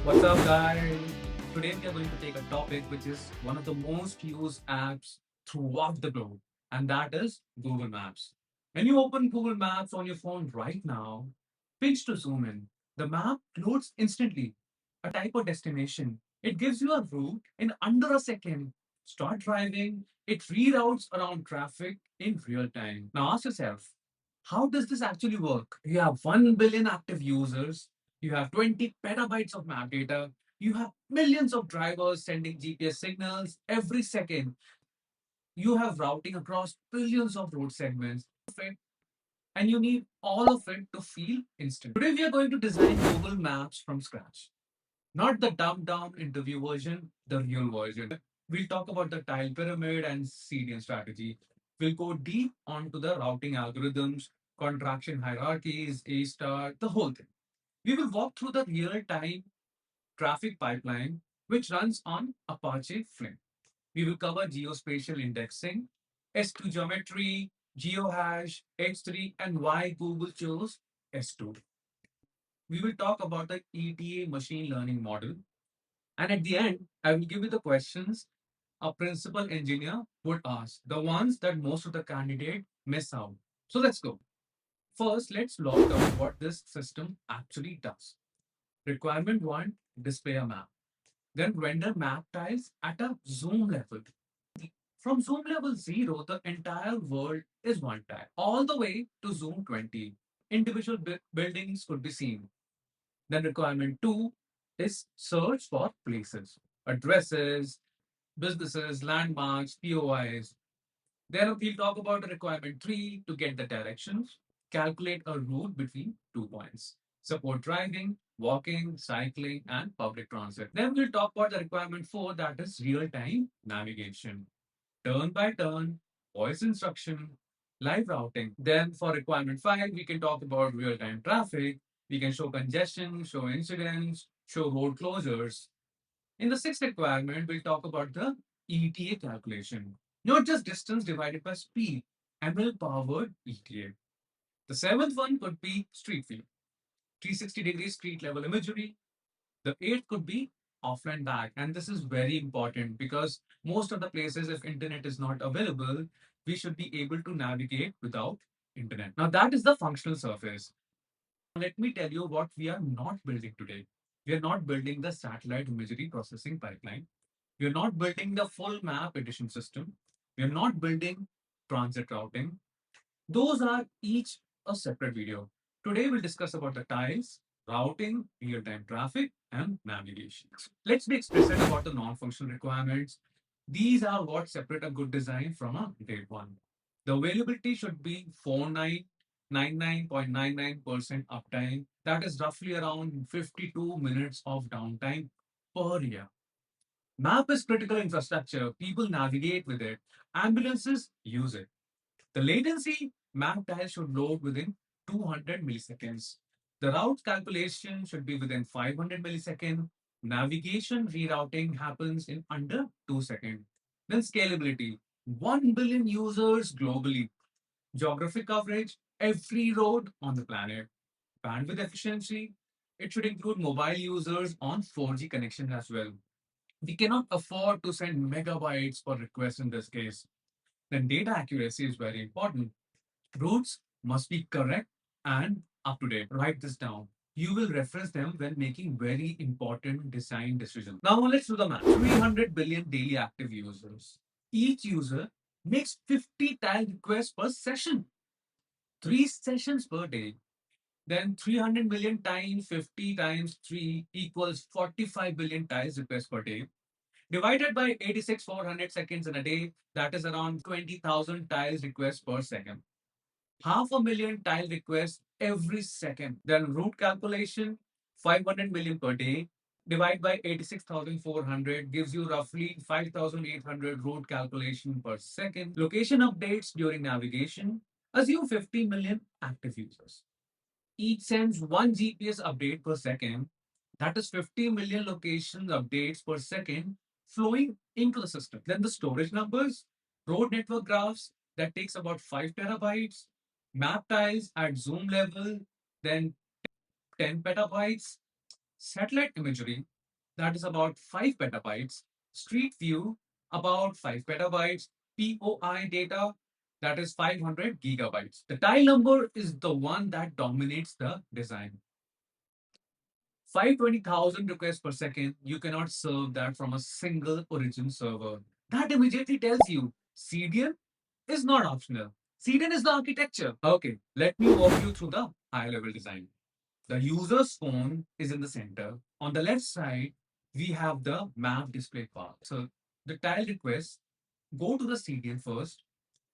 What's up, guys? Today we are going to take a topic which is one of the most used apps throughout the globe, and that is Google Maps. When you open Google Maps on your phone right now, pinch to zoom in. The map loads instantly. A type of destination. It gives you a route in under a second. Start driving. It reroutes around traffic in real time. Now ask yourself, how does this actually work? You have 1 billion active users, you have 20 petabytes of map data. You have millions of drivers sending GPS signals every second. You have routing across billions of road segments. And you need all of it to feel instant. Today, we are going to design Google Maps from scratch. Not the dumbed down interview version, the real version. We'll talk about the tile pyramid and CDN strategy. We'll go deep onto the routing algorithms, contraction hierarchies, A star, the whole thing. We will walk through the real time traffic pipeline, which runs on Apache Flink. We will cover geospatial indexing, S2 geometry, Geohash, H3, and why Google chose S2. We will talk about the ETA machine learning model. And at the end, I will give you the questions a principal engineer would ask, the ones that most of the candidates miss out. So let's go. First, let's log down what this system actually does. Requirement one, display a map. Then render map tiles at a zoom level. From zoom level 0, the entire world is one tile, all the way to zoom 20. Individual buildings could be seen. Then requirement 2 is search for places, addresses, businesses, landmarks, POIs. Then we'll talk about the requirement 3 to get the directions, calculate a route between 2 points, support driving, walking, cycling, and public transit. Then we'll talk about the requirement 4, that is real-time navigation, turn by turn, voice instruction, live routing. Then for requirement 5, we can talk about real-time traffic. We can show congestion, show incidents, show road closures. In the sixth requirement, we'll talk about the ETA calculation, not just distance divided by speed, ML-powered ETA. The seventh one could be street view, 360-degree street level imagery. The eighth could be offline back. And this is very important because most of the places, if internet is not available, we should be able to navigate without internet. Now, that is the functional surface. Let me tell you what we are not building today. We are not building the satellite imagery processing pipeline. We are not building the full map edition system. We are not building transit routing. Those are each a separate video. Today we'll discuss about the tiles, routing, real-time traffic, and navigation. Let's be explicit about the non-functional requirements. These are what separate a good design from a great one. The availability should be 99.99% uptime. That is roughly around 52 minutes of downtime per year. Map is critical infrastructure. People navigate with it. Ambulances use it. The latency, map tile should load within 200 milliseconds. The route calculation should be within 500 milliseconds. Navigation rerouting happens in under 2 seconds. Then scalability, 1 billion users globally. Geographic coverage, every road on the planet. Bandwidth efficiency, it should include mobile users on 4G connection as well. We cannot afford to send megabytes per request in this case. Then data accuracy is very important. Routes must be correct and up to date. Write this down. You will reference them when making very important design decisions. Now let's do the math. 300 billion daily active users. Each user makes 50 tile requests per session. 3 sessions per day. Then 300 million times 50 times 3 equals 45 billion tiles requests per day. Divided by 86,400 seconds in a day, that is around 20,000 tiles requests per second. 500,000 tile requests every second. Then route calculation, 500 million per day. Divide by 86,400 gives you roughly 5,800 route calculation per second. Location updates during navigation. Assume 50 million active users. Each sends one GPS update per second. That is 50 million location updates per second flowing into the system. Then the storage numbers, road network graphs, that takes about 5 terabytes, map tiles at zoom level, then 10 petabytes, satellite imagery, that is about 5 petabytes, Street View about 5 petabytes, POI data that is 500 gigabytes. The tile number is the one that dominates the design. 520,000 requests per second, you cannot serve that from a single origin server. That immediately tells you CDN is not optional. CDN is the architecture. Okay, let me walk you through the high level design. The user's phone is in the center. On the left side, we have the map display path. So the tile requests go to the CDN first.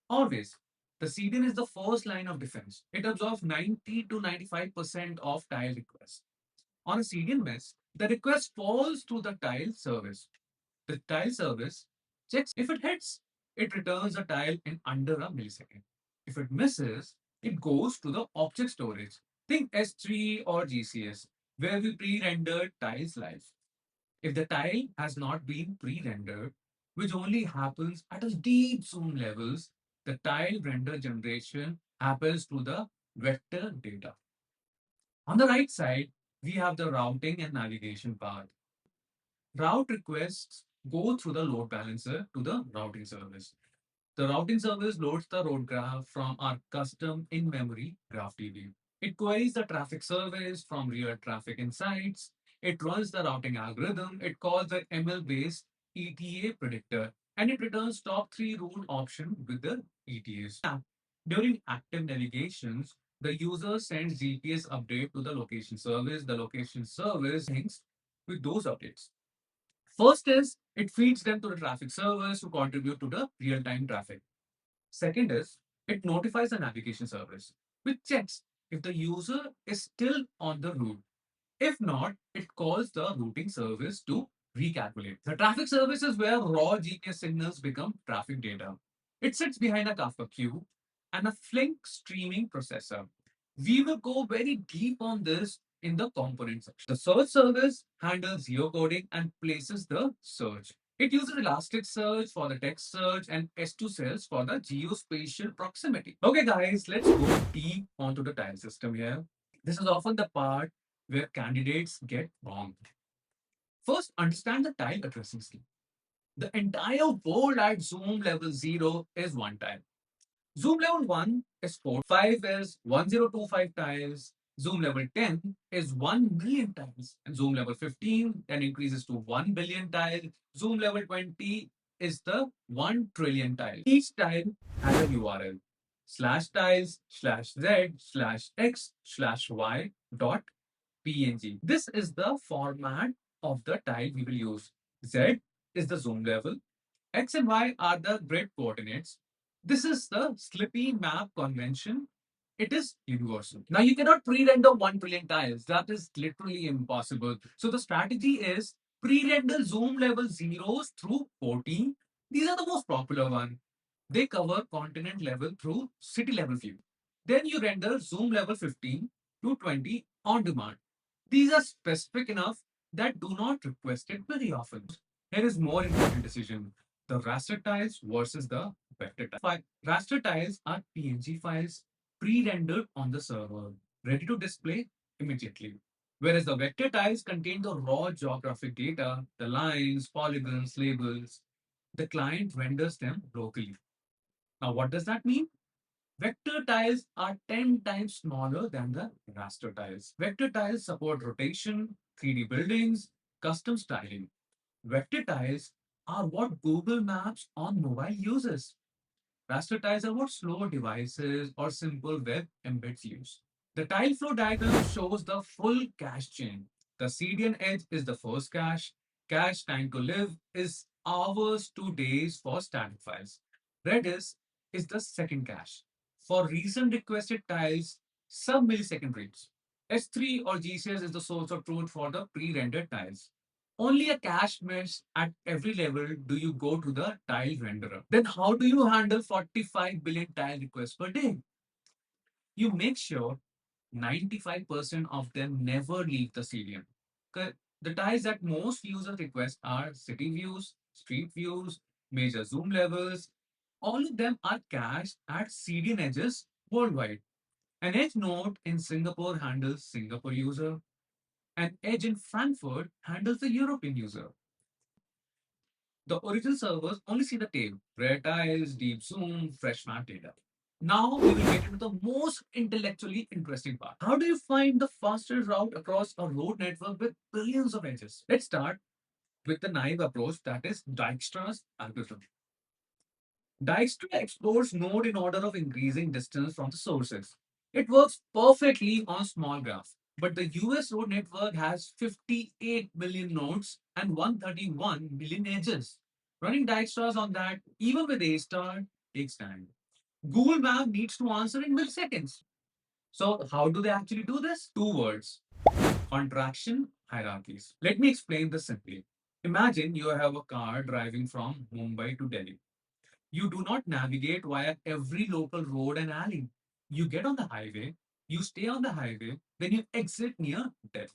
Always. The CDN is the first line of defense. It absorbs 90 to 95% of tile requests. On a CDN mesh, the request falls to the tile service. The tile service checks if it hits, it returns a tile in under a millisecond. If it misses, it goes to the object storage. Think S3 or GCS, where we pre-rendered tiles live. If the tile has not been pre-rendered, which only happens at a deep zoom levels, the tile render generation happens to the vector data. On the right side, we have the routing and navigation part. Route requests go through the load balancer to the routing service. The routing service loads the road graph from our custom in-memory graph DB. It queries the traffic service from real traffic insights. It runs the routing algorithm. It calls the ML-based ETA predictor, and it returns top three route option with the ETAs. During active navigations, the user sends GPS update to the location service. The location service syncs with those updates. First is it feeds them to the traffic servers to contribute to the real-time traffic. Second is it notifies the navigation service, which checks if the user is still on the route. If not, it calls the routing service to recalculate. The traffic service is where raw GPS signals become traffic data. It sits behind a Kafka queue and a Flink streaming processor. We will go very deep on this in the component section. The search service handles geocoding and places the search. It uses Elasticsearch for the text search and S2 cells for the geospatial proximity. Okay, guys, let's go deep onto the tile system here. This is often the part where candidates get wrong. First, understand the tile addressing scheme. The entire world at zoom level 0 is one tile. Zoom level 1 is 4. 5 is 1025 tiles. Zoom level 10 is 1 million tiles. And zoom level 15 then increases to 1 billion tiles. Zoom level 20 is the 1 trillion tile. Each tile has a URL slash tiles slash z slash x slash y dot PNG. This is the format of the tile we will use. Z is the zoom level. X and Y are the grid coordinates. This is the Slippy map convention. It is universal. Now you cannot pre-render 1 trillion tiles. That is literally impossible. So the strategy is pre-render zoom level zeros through 14. These are the most popular one. They cover continent level through city level view. Then you render zoom level 15 to 20 on demand. These are specific enough that do not request it very often. Here is more important decision. The raster tiles versus the vector tiles. Raster tiles are PNG files pre-rendered on the server, ready to display immediately. Whereas the vector tiles contain the raw geographic data, the lines, polygons, labels. The client renders them locally. Now, what does that mean? Vector tiles are 10 times smaller than the raster tiles. Vector tiles support rotation, 3D buildings, custom styling. Vector tiles are what Google Maps on mobile uses. Raster tiles are what slower devices or simple web embeds use. The tile flow diagram shows the full cache chain. The CDN edge is the first cache. Cache time to live is hours to days for static files. Redis is the second cache. For recent requested tiles, sub-millisecond rates. S3 or GCS is the source of truth for the pre-rendered tiles. Only a cache mesh at every level do you go to the tile renderer. Then how do you handle 45 billion tile requests per day? You make sure 95% of them never leave the CDN. The tiles that most users request are city views, street views, major zoom levels. All of them are cached at CDN edges worldwide. An edge node in Singapore handles Singapore user. An edge in Frankfurt handles the European user. The original servers only see the tail, rare tiles, deep zoom, fresh map data. Now we will get into the most intellectually interesting part. How do you find the fastest route across a road network with billions of edges? Let's start with the naive approach, that is Dijkstra's algorithm. Dijkstra explores node in order of increasing distance from the sources. It works perfectly on small graphs, but the US road network has 58 million nodes and 131 million edges. Running Dijkstra's on that, even with A star, takes time. Google Map needs to answer in milliseconds. So, how do they actually do this? Two words: contraction hierarchies. Let me explain this simply. Imagine you have a car driving from Mumbai to Delhi. You do not navigate via every local road and alley. You get on the highway, you stay on the highway, then you exit near death.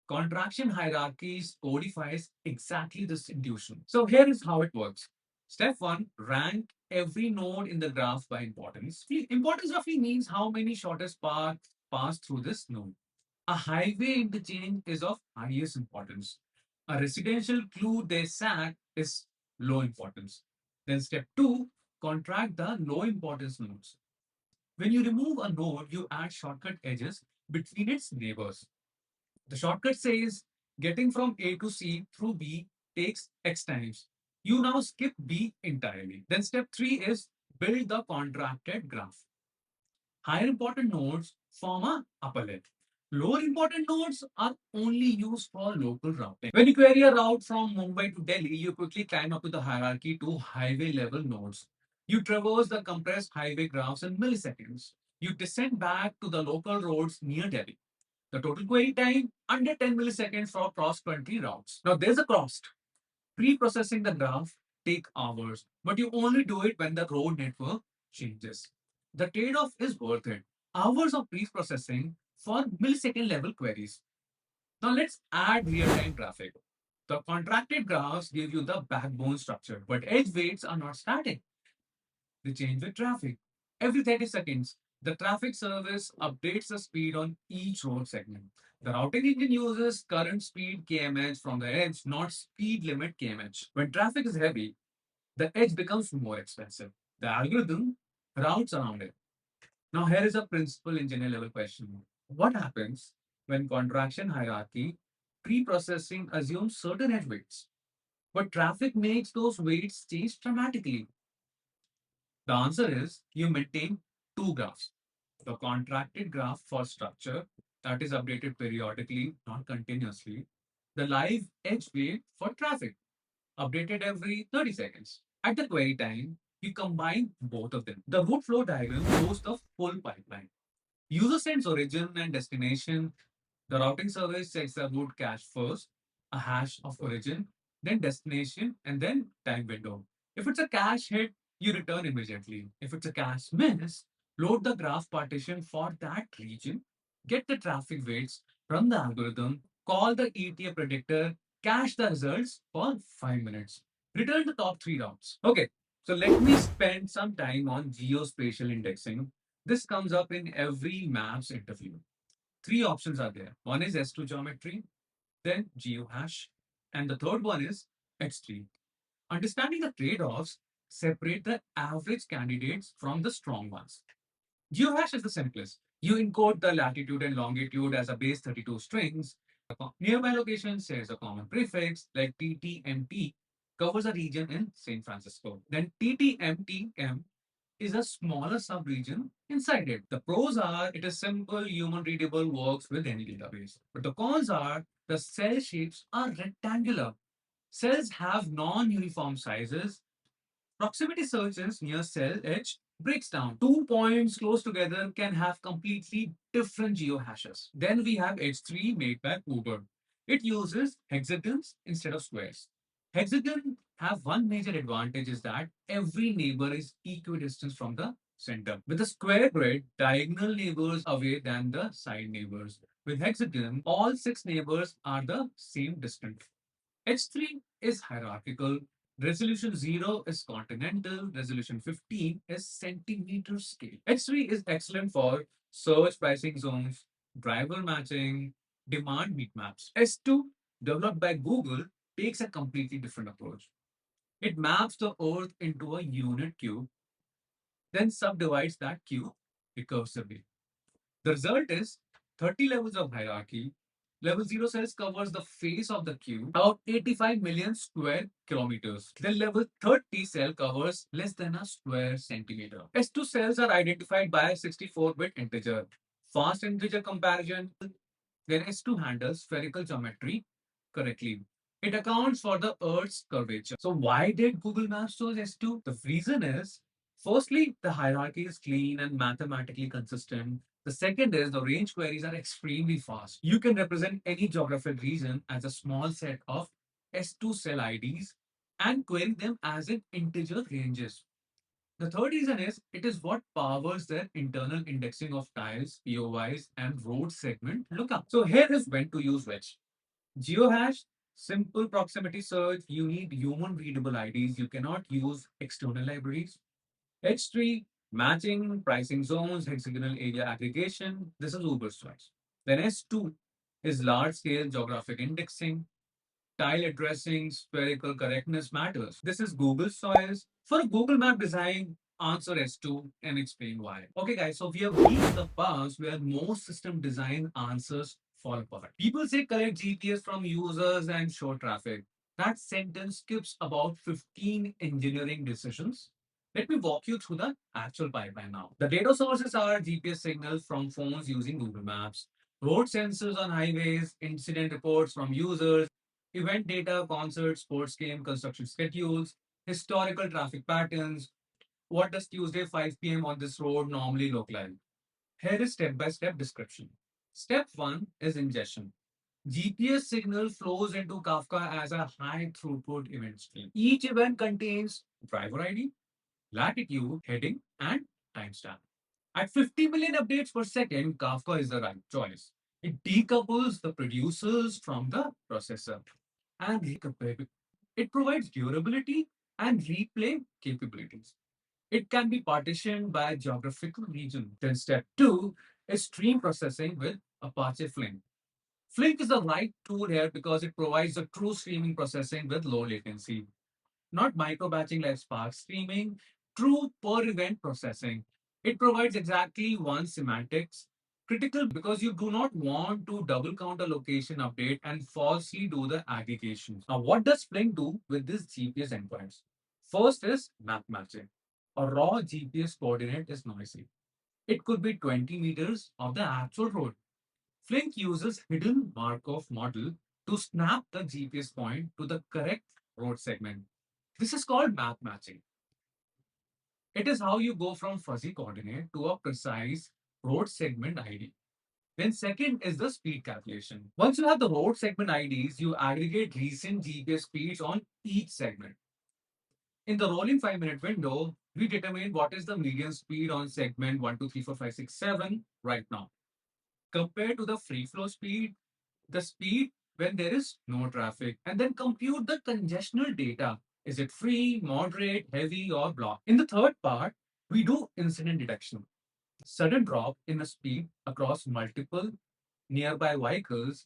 Contraction hierarchies codifies exactly this intuition. So here is how it works. Step one, rank every node in the graph by importance. Importance roughly means how many shortest paths pass through this node. A highway interchange is of highest importance. A residential clue they sat is low importance. Then step two, contract the low importance nodes. When you remove a node, you add shortcut edges between its neighbors. The shortcut says getting from A to C through B takes X times. You now skip B entirely. Then step three is build the contracted graph. Higher important nodes form a upper layer. Lower important nodes are only used for local routing. When you query a route from Mumbai to Delhi, you quickly climb up to the hierarchy to highway level nodes. You traverse the compressed highway graphs in milliseconds. You descend back to the local roads near Delhi. The total query time under 10 milliseconds for cross-country routes. Now there's a cost. Pre-processing the graph take hours, but you only do it when the road network changes. The trade-off is worth it. Hours of pre-processing for millisecond level queries. Now let's add real-time traffic. The contracted graphs give you the backbone structure, but edge weights are not static. They change with traffic. Every 30 seconds, the traffic service updates the speed on each road segment. The routing engine uses current speed kmh from the edge, not speed limit kmh. When traffic is heavy, the edge becomes more expensive. The algorithm routes around it. Now, here is a principal engineer level question. What happens when contraction hierarchy pre-processing assumes certain edge weights, but traffic makes those weights change dramatically? The answer is you maintain two graphs. The contracted graph for structure that is updated periodically, not continuously. The live edge wave for traffic, updated every 30 seconds. At the query time, you combine both of them. The route flow diagram shows the full pipeline. User sends origin and destination. The routing service checks the route cache first, a hash of origin, then destination, and then time window. If it's a cache hit, you return immediately. If it's a cache miss, load the graph partition for that region, get the traffic weights, run the algorithm, call the ETA predictor, cache the results for 5 minutes. Return the top three routes. Okay, so let me spend some time on geospatial indexing. This comes up in every maps interview. Three options are there. One is S2 geometry, then Geohash, and the third one is H3. Understanding the trade-offs separate the average candidates from the strong ones. Geohash is the simplest. You encode the latitude and longitude as a base 32 strings. Nearby location shares a common prefix like TTMT covers a region in San Francisco. Then TTMTM is a smaller sub-region inside it. The pros are it is simple, human readable, works with any database. But the cons are the cell shapes are rectangular. Cells have non-uniform sizes. Proximity searches near cell edge breaks down. 2 points close together can have completely different geohashes. Then we have H3 made by Uber. It uses hexagons instead of squares. Hexagon have one major advantage is that every neighbor is equidistant from the center. With a square grid, diagonal neighbors away than the side neighbors. With hexagon, all six neighbors are the same distance. H3 is hierarchical. Resolution 0 is continental. Resolution 15 is centimeter scale. H3 is excellent for search pricing zones, driver matching, demand heat maps. S2, developed by Google, takes a completely different approach. It maps the Earth into a unit cube, then subdivides that cube recursively. The result is 30 levels of hierarchy. Level 0 cells covers the face of the cube, about 85 million square kilometers. Then level 30 cell covers less than a square centimeter. S2 cells are identified by a 64-bit integer. Fast integer comparison, then S2 handles spherical geometry correctly. It accounts for the Earth's curvature. So why did Google Maps choose S2? The reason is, firstly, the hierarchy is clean and mathematically consistent. The second is the range queries are extremely fast. You can represent any geographical region as a small set of S2 cell IDs and query them as in integer ranges. The third reason is it is what powers their internal indexing of tiles, POIs, and road segment lookup. So here is when to use which. Geohash, simple proximity search, you need human readable IDs. You cannot use external libraries. H3, matching, pricing zones, hexagonal area aggregation. This is Uber's choice. Then S2 is large scale geographic indexing. Tile addressing, spherical correctness matters. This is Google's choice. For a Google map design, answer S2 and explain why. Okay, guys, so we have reached the pass where most system design answers fall apart. People say collect GPS from users and show traffic. That sentence skips about 15 engineering decisions. Let me walk you through the actual pipeline now. The data sources are GPS signals from phones using Google Maps, road sensors on highways, incident reports from users, event data, concerts, sports game, construction schedules, historical traffic patterns. What does Tuesday 5 p.m. on this road normally look like? Here is step-by-step description. Step 1 is ingestion. GPS signal flows into Kafka as a high throughput event stream. Each event contains driver ID, latitude, heading, and timestamp. At 50 million updates per second, Kafka is the right choice. It decouples the producers from the processor and it provides durability and replay capabilities. It can be partitioned by geographical region. Then step 2 is stream processing with Apache Flink. Flink is the right tool here because it provides a true streaming processing with low latency, not micro batching like Spark streaming, true per event processing. It provides exactly one semantics, critical because you do not want to double count a location update and falsely do the aggregation. Now, what does Flink do with this GPS endpoints? First is map matching. A raw GPS coordinate is noisy. It could be 20 meters of the actual road. Flink uses hidden Markov model to snap the GPS point to the correct road segment. This is called map matching. It is how you go from fuzzy coordinate to a precise road segment ID. Then second is the speed calculation. Once you have the road segment IDs, you aggregate recent GPS speeds on each segment. In the rolling 5 minute window, we determine what is the median speed on segment 1, 2, 3, 4, 5, 6, 7 right now. Compared to the free flow speed, the speed when there is no traffic, and then compute the congestional data. Is it free, moderate, heavy, or blocked? In the third part, we do incident detection. Sudden drop in the speed across multiple nearby vehicles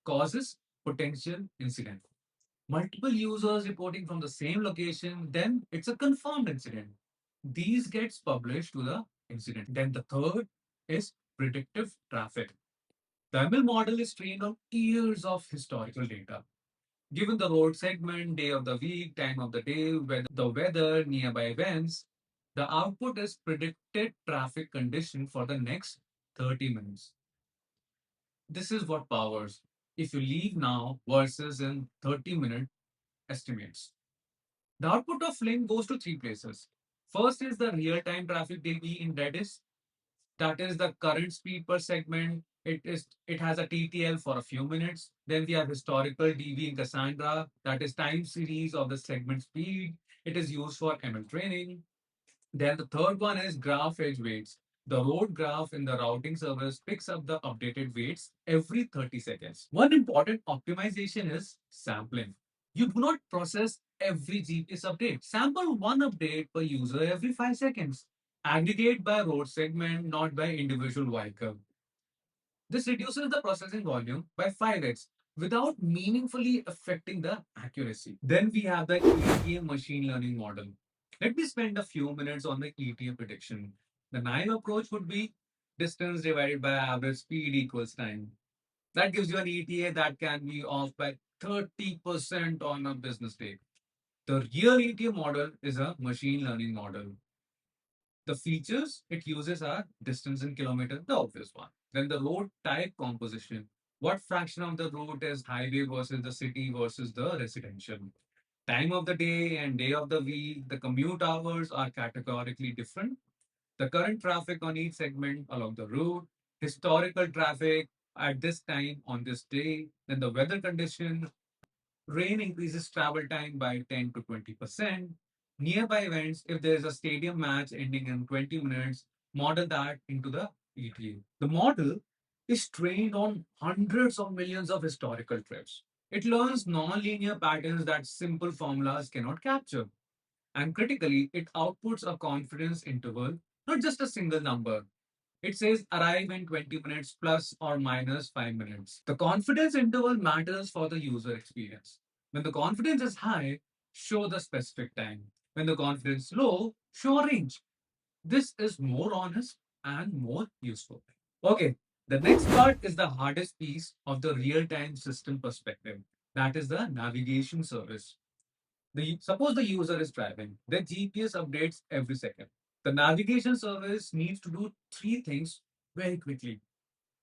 causes potential incident. Multiple users reporting from the same location, then it's a confirmed incident. These gets published to the incident. Then the third is predictive traffic. The ML model is trained on years of historical data. Given the road segment, day of the week, time of the day, the weather, nearby events, the output is predicted traffic condition for the next 30 minutes. This is what powers if you leave now versus in 30-minute estimates. The output of Flink goes to three places. First is the real-time traffic DB in Redis. That is the current speed per segment. It has a TTL for a few minutes. Then we have historical DB in Cassandra. That is time series of the segment speed. It is used for ML training. Then the third one is graph edge weights. The road graph in the routing service picks up the updated weights every 30 seconds. One important optimization is sampling. You do not process every GPS update. Sample one update per user every 5 seconds. Aggregate by road segment, not by individual vehicle. This reduces the processing volume by 5x without meaningfully affecting the accuracy. Then we have the ETA machine learning model. Let me spend a few minutes on the ETA prediction. The naive approach would be distance divided by average speed equals time. That gives you an ETA that can be off by 30% on a business day. The real ETA model is a machine learning model. The features it uses are distance in kilometer, the obvious one. Then the road type composition. What fraction of the route is highway versus the city versus the residential? Time of the day and day of the week, the commute hours are categorically different. The current traffic on each segment along the route, historical traffic at this time on this day, then the weather condition, rain increases travel time by 10 to 20%. Nearby events, if there is a stadium match ending in 20 minutes, model that into the ETA. The model is trained on hundreds of millions of historical trips. It learns nonlinear patterns that simple formulas cannot capture. And critically, it outputs a confidence interval, not just a single number. It says arrive in 20 minutes plus or minus 5 minutes. The confidence interval matters for the user experience. When the confidence is high, show the specific time. When the confidence is low, show a range. This is more honest and more useful. Okay, the next part is the hardest piece of the real time system perspective. That is the navigation service. Suppose the user is driving, their GPS updates every second. The navigation service needs to do three things very quickly.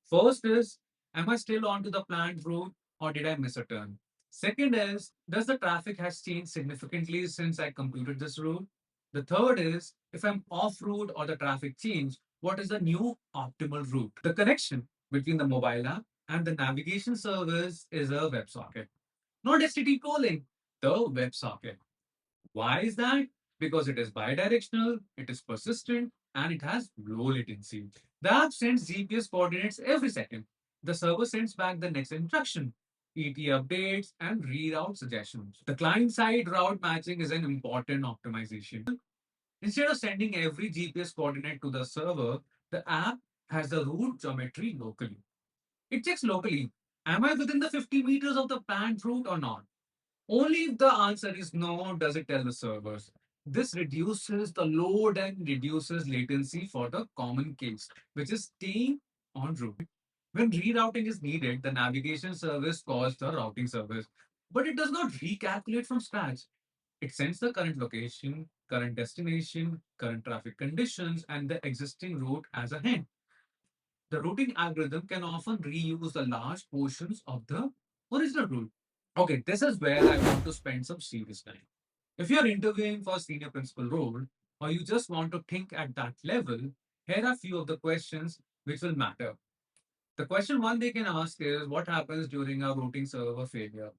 First is, am I still onto the planned route or did I miss a turn? Second is, does the traffic has changed significantly since I computed this route? The third is, if I'm off route or the traffic changed, what is the new optimal route? The connection between the mobile app and the navigation service is a WebSocket. Not STT calling, the WebSocket. Why is that? Because it is bidirectional, it is persistent, and it has low latency. The app sends GPS coordinates every second. The server sends back the next instruction, ETA updates, and reroute suggestions. The client side route matching is an important optimization. Instead of sending every GPS coordinate to the server, the app has the route geometry locally. It checks locally, am I within the 50 meters of the planned route or not? Only if the answer is no does it tell the servers. This reduces the load and reduces latency for the common case, which is staying on route. When rerouting is needed, the navigation service calls the routing service, but it does not recalculate from scratch. It sends the current location, current destination, current traffic conditions, and the existing route as a hint. The routing algorithm can often reuse the large portions of the original route. Okay, this is where I want to spend some serious time. If you're interviewing for a senior principal role, or you just want to think at that level, here are a few of the questions which will matter. The question one they can ask is what happens during a routing server failure?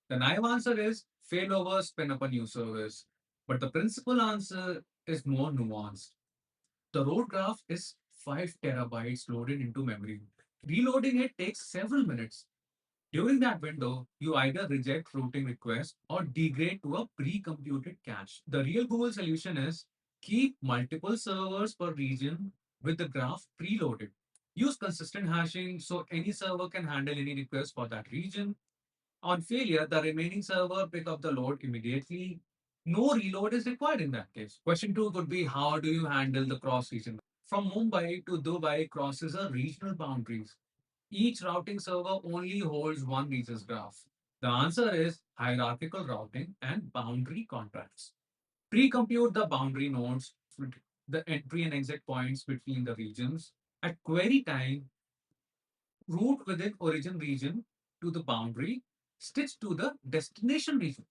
The naive answer is failover, spin up a new service. But the principal answer is more nuanced. The road graph is 5 terabytes loaded into memory. Reloading it takes several minutes. During that window, you either reject routing request or degrade to a pre-computed cache. The real Google solution is keep multiple servers per region with the graph preloaded. Use consistent hashing so any server can handle any request for that region. On failure, the remaining server pick up the load immediately. No reload is required in that case. Question two could be how do you handle the cross region? From Mumbai to Dubai crosses a regional boundaries. Each routing server only holds one region's graph. The answer is hierarchical routing and boundary contracts. Pre-compute the boundary nodes, the entry and exit points between the regions. At query time, route within origin region to the boundary, stitch to the destination region.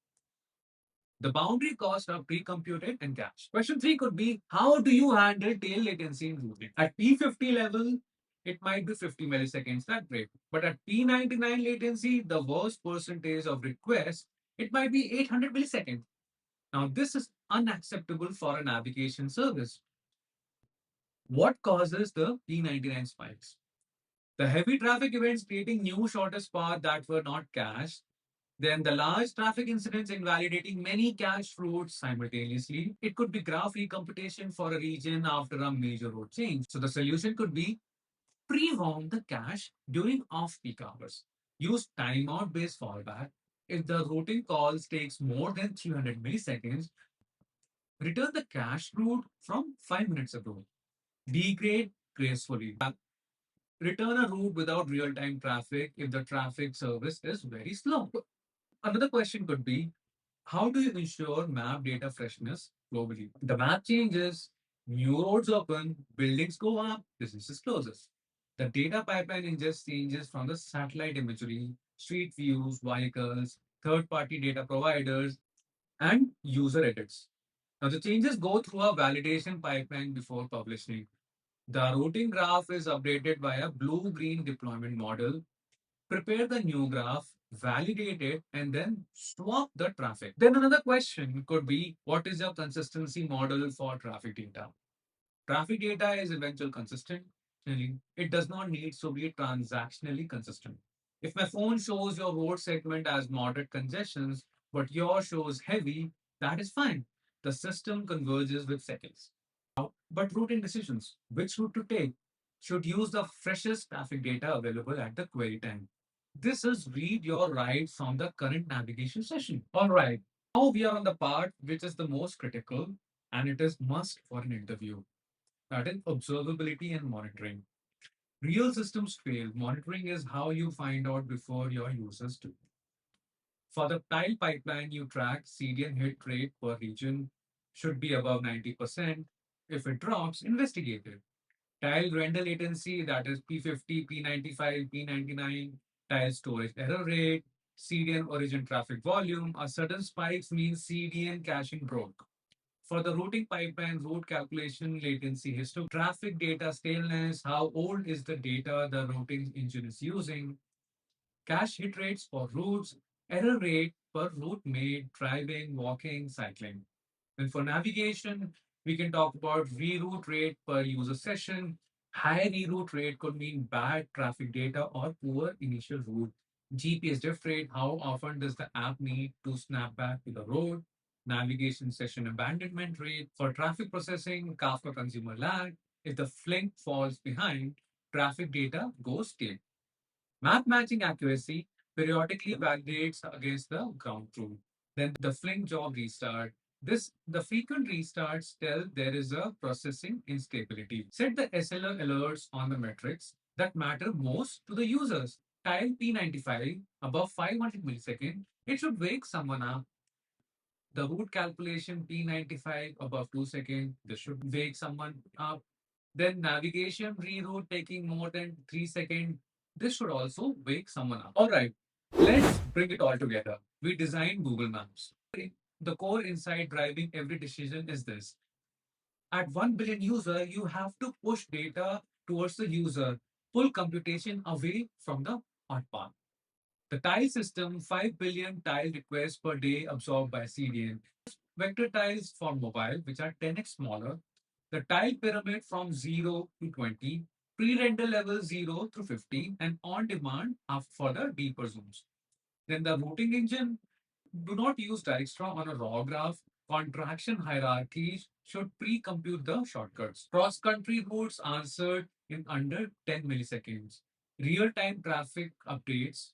The boundary costs are pre-computed and cached. Question three could be, how do you handle tail latency in routing? At P50 level, it might be 50 milliseconds, that great. But at P99 latency, the worst percentage of requests, it might be 800 milliseconds. Now, this is unacceptable for a navigation service. What causes the P99 spikes? The heavy traffic events creating new shortest paths that were not cached. Then the large traffic incidents invalidating many cached routes simultaneously. It could be graph recomputation for a region after a major road change. So the solution could be Pre-warm the cache during off-peak hours. Use timeout-based fallback. If the routing calls takes more than 300 milliseconds, return the cache route from 5 minutes ago. Degrade gracefully. Return a route without real-time traffic if the traffic service is very slow. Another question could be, how do you ensure map data freshness globally? The map changes, new roads open, buildings go up, businesses closes. The data pipeline ingests changes from the satellite imagery, street views, vehicles, third-party data providers, and user edits. Now the changes go through a validation pipeline before publishing. The routing graph is updated by a blue-green deployment model. Prepare the new graph, validate it, and then swap the traffic. Then another question could be, what is your consistency model for traffic data? Traffic data is eventually consistent, meaning it does not need to be transactionally consistent. If my phone shows your road segment as moderate congestions, but yours shows heavy, that is fine. The system converges with seconds. But routing decisions, which route to take, should use the freshest traffic data available at the query time. This is read your rights from the current navigation session. All right. Now we are on the part which is the most critical and it is must for an interview. That is observability and monitoring. Real systems fail. Monitoring is how you find out before your users do. For the tile pipeline, you track CDN hit rate per region should be above 90%. If it drops, investigate it. Tile render latency, that is P50, P95, P99, tile storage error rate, CDN origin traffic volume. A sudden spikes means CDN caching broke. For the routing pipeline, route calculation, latency histogram, traffic data staleness, how old is the data the routing engine is using, cache hit rates for routes, error rate per route made, driving, walking, cycling. And for navigation, we can talk about reroute rate per user session. High reroute rate could mean bad traffic data or poor initial route. GPS drift rate, how often does the app need to snap back to the road? Navigation session abandonment rate. For traffic processing, Kafka consumer lag. If the Flink falls behind, traffic data goes stale. Map matching accuracy periodically validates against the ground truth. Then the Flink job restart. The frequent restarts tell there is a processing instability. Set the SLR alerts on the metrics that matter most to the users. Tile P95 above 500 milliseconds, it should wake someone up. The route calculation P95 above 2 seconds, this should wake someone up. Then navigation reroute taking more than 3 seconds. This should also wake someone up. All right, let's bring it all together. We designed Google Maps. The core insight driving every decision is this. At 1 billion user, you have to push data towards the user, pull computation away from the hot path. The tile system, 5 billion tile requests per day absorbed by CDN. Vector tiles for mobile, which are 10x smaller. The tile pyramid from 0 to 20, pre-render level 0 through 50, and on demand for the deeper zooms. Then the routing engine, do not use Dijkstra on a raw graph. Contraction hierarchies should pre-compute the shortcuts. Cross-country routes answered in under 10 milliseconds. Real-time traffic updates.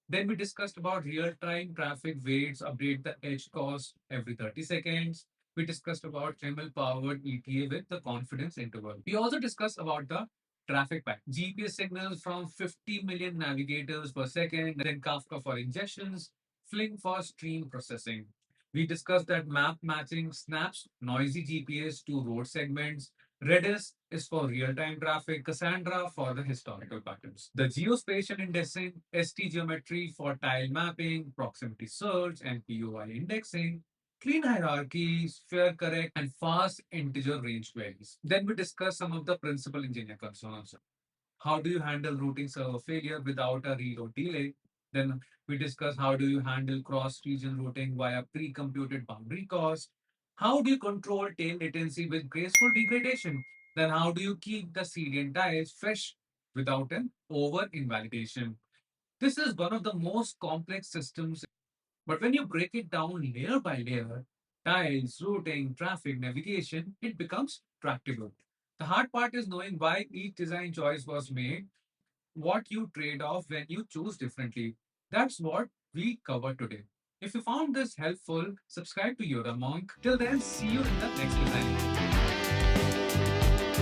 Then we discussed about real-time traffic weights, update the edge cost every 30 seconds. We discussed about ML-powered ETA with the confidence interval. We also discussed about the traffic pack, GPS signals from 50 million navigators per second, then Kafka for ingestions, Flink for stream processing. We discussed that map matching snaps noisy GPS to road segments. Redis is for real-time traffic, Cassandra for the historical patterns. The geospatial indexing, ST geometry for tile mapping, proximity search, and POI indexing, clean hierarchies, fair correct, and fast integer range queries. Then we discuss some of the principal engineer concerns. How do you handle routing server failure without a reload delay? Then we discuss how do you handle cross-region routing via pre-computed boundary cost. How do you control tail latency with graceful degradation? Then how do you keep the CDN tiles fresh without an over-invalidation? This is one of the most complex systems, but when you break it down layer by layer, tiles, routing, traffic, navigation, it becomes tractable. The hard part is knowing why each design choice was made, what you trade off when you choose differently. That's what we cover today. If you found this helpful, subscribe to Yoda Monk. Till then, see you in the next design.